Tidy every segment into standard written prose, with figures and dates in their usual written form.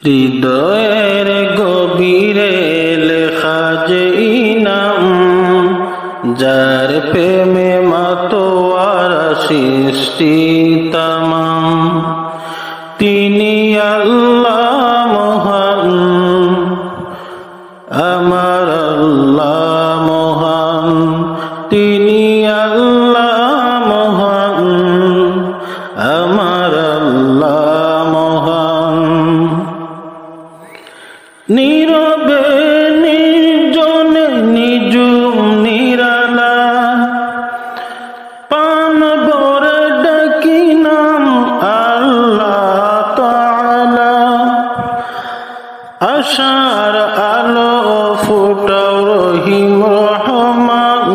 হৃদয়ের গভীরে লেখা যে নাম, যার প্রেমে মাতোয়ারা সৃষ্টি তামাম, তিনি আল্লাহ মহান, আমার আল্লাহ মহান, তিনি আল্লাহ মহান, আমার আল্লাহ মহান। নীরবে নির্জনে নিজুম নিরালা, পান ভরে ডাকি নাম আল্লাহ তাআলা। আশার আলো ফুটাও রহিম রহমান,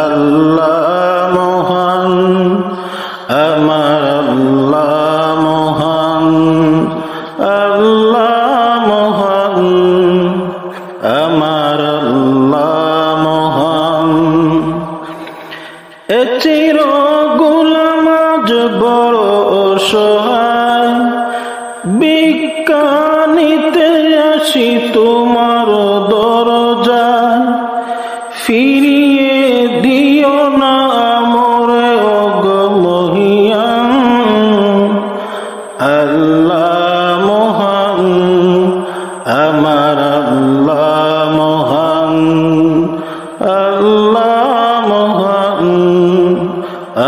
আল্লাহ মহান, আমার আল্লাহ মহান, আল্লাহ মহান, আমার আল্লাহ মহান। এ চির গোলাম আজ বড় অসহায়, ভিক্ষা নিতে আসি তোমার দরজায়। ফিরিয়ে দিও না মোরে ওগো মহিয়ান, আল্লাহ মহান, আমার আল্লাহ মহান, আল্লাহ মহান,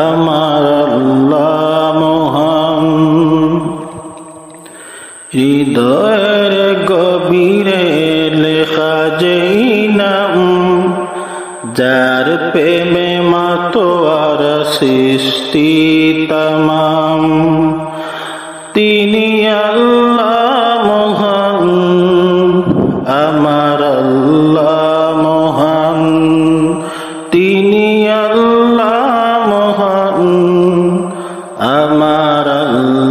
আমার আল্লাহ মহান। হৃদয়ের গভীরে লেখা যে নাম, যার প্রেমে মাতোয়ারা সৃষ্টি তামাম, তিনি আল্লাহ মহান, আমার আল্লাহ মহান, তিনি আল্লাহ মহান, আমার আল্লাহ।